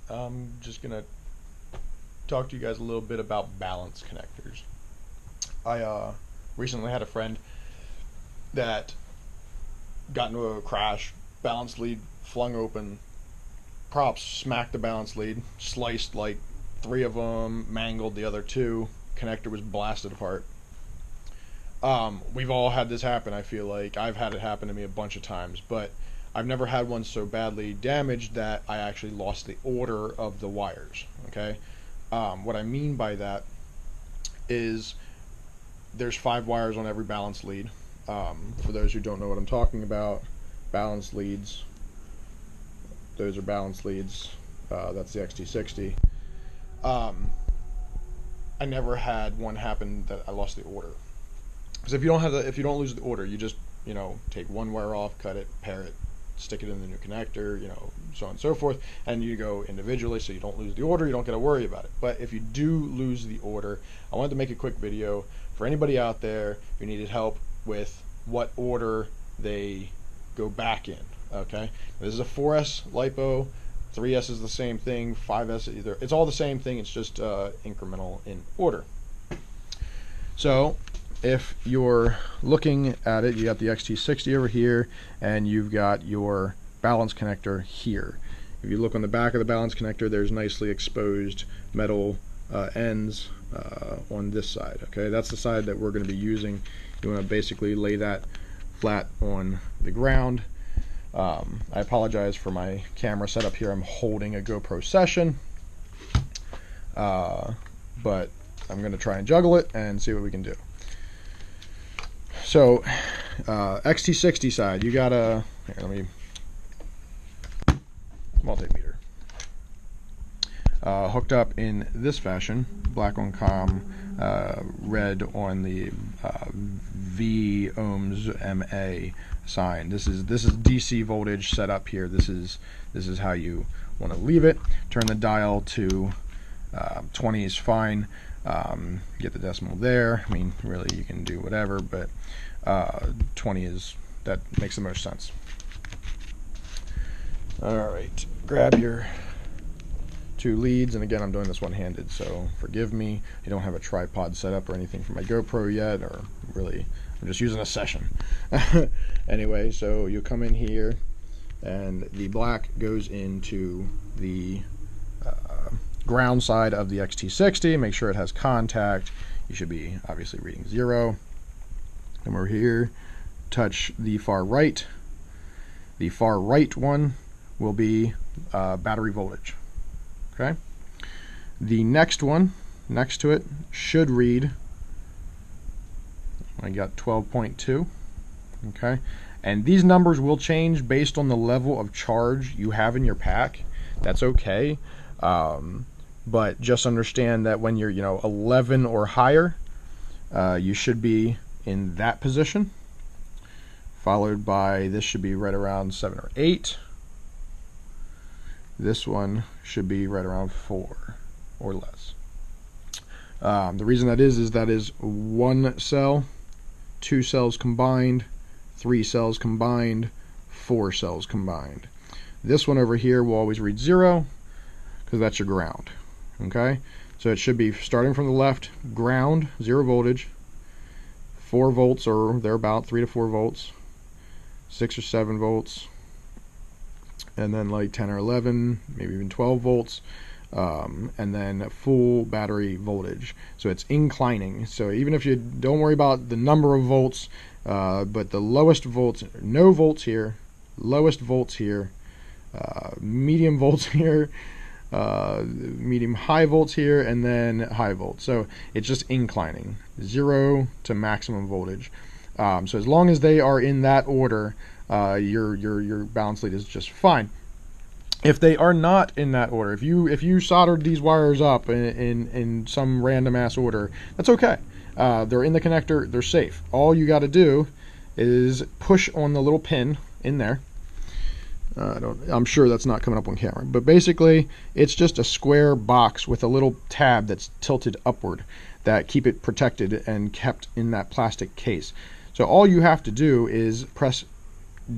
I'm just gonna talk to you guys a little bit about balance connectors. I recently had a friend that got into a crash, balance lead flung open, props smacked the balance lead, sliced like three of them, mangled the other two, connector was blasted apart. We've all had this happen. I feel like I've had it happen to me a bunch of times, but I've never had one so badly damaged that I actually lost the order of the wires. Okay, what I mean by that is there's 5 wires on every balance lead. For those who don't know what I'm talking about, balance leads. Those are balance leads. That's the XT60. I never had one happen that I lost the order. Because if you don't lose the order, you just take one wire off, cut it, pair it, stick it in the new connector, so on and so forth, and you go individually so you don't lose the order. You don't got to worry about it. But if you do lose the order, I wanted to make a quick video for anybody out there who needed help with what order they go back in. Okay, this is a 4S LiPo. 3S is the same thing. 5S either. It's all the same thing. It's just incremental in order. So if you're looking at it, you got the XT60 over here, and you've got your balance connector here. If you look on the back of the balance connector, there's nicely exposed metal ends on this side. Okay, that's the side that we're going to be using. You want to basically lay that flat on the ground. I apologize for my camera setup here. I'm holding a GoPro Session, but I'm going to try and juggle it and see what we can do. So, XT60 side, you got a multimeter hooked up in this fashion: black on COM, red on the V ohms MA sign. This is DC voltage set up here. This is how you want to leave it. Turn the dial to 20 is fine. Get the decimal there. I mean, really, you can do whatever, but 20 that makes the most sense. All right, grab your 2 leads, and again, I'm doing this one-handed, so forgive me. I don't have a tripod set up or anything for my GoPro yet, or really, I'm just using a Session. Anyway, so you come in here, and the black goes into the ground side of the XT60. Make sure it has contact. You should be obviously reading 0. Come over here, touch the far right. The far right one will be battery voltage. Okay. The next one next to it should read, I got 12.2. Okay, and these numbers will change based on the level of charge you have in your pack. That's okay. But just understand that when you're 11 or higher, you should be in that position, followed by, this should be right around 7 or 8. This one should be right around 4 or less. The reason that is that is 1 cell, 2 cells combined, 3 cells combined, 4 cells combined. This one over here will always read 0 because that's your ground. Okay, so it should be starting from the left, ground, 0 voltage, 4 volts or thereabout, 3 to 4 volts, 6 or 7 volts, and then like 10 or 11, maybe even 12 volts, and then full battery voltage. So it's inclining. So even if you don't worry about the number of volts, but the lowest volts, no volts here, lowest volts here, medium volts here, medium high volts here, and then high volts. So it's just inclining, 0 to maximum voltage. So as long as they are in that order, your balance lead is just fine. If they are not in that order, if you soldered these wires up in some random ass order, that's okay. They're in the connector, they're safe. All you got to do is push on the little pin in there. I'm sure that's not coming up on camera, but basically it's just a square box with a little tab that's tilted upward that keep it protected and kept in that plastic case. So all you have to do is press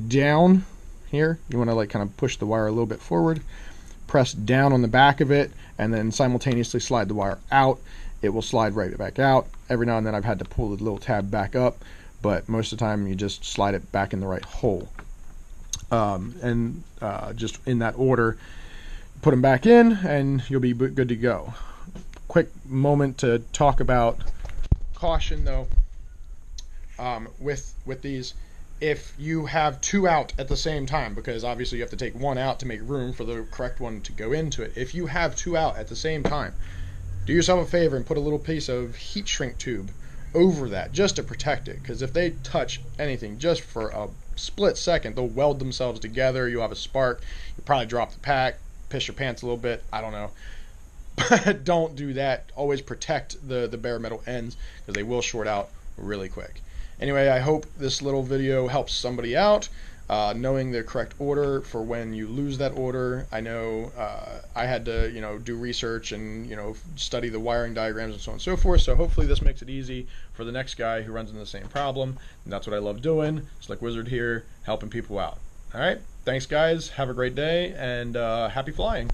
down here. You want to like kind of push the wire a little bit forward, press down on the back of it and then simultaneously slide the wire out, it will slide right back out. Every now and then I've had to pull the little tab back up, but most of the time you just slide it back in the right hole. Just in that order, put them back in and you'll be good to go. Quick moment to talk about caution though. With these, if you have two out at the same time, because obviously you have to take one out to make room for the correct one to go into it. If you have two out at the same time, do yourself a favor and put a little piece of heat shrink tube over that just to protect it, because if they touch anything just for a split second, they'll weld themselves together. You'll have a spark. You'll probably drop the pack, piss your pants a little bit. I don't know. But don't do that. Always protect the bare metal ends, because they will short out really quick. Anyway, I hope this little video helps somebody out, knowing the correct order for when you lose that order. I know I had to, do research and, study the wiring diagrams and so on and so forth. So hopefully this makes it easy for the next guy who runs into the same problem. And that's what I love doing. Slick Wizard here, helping people out. All right. Thanks, guys. Have a great day, and happy flying.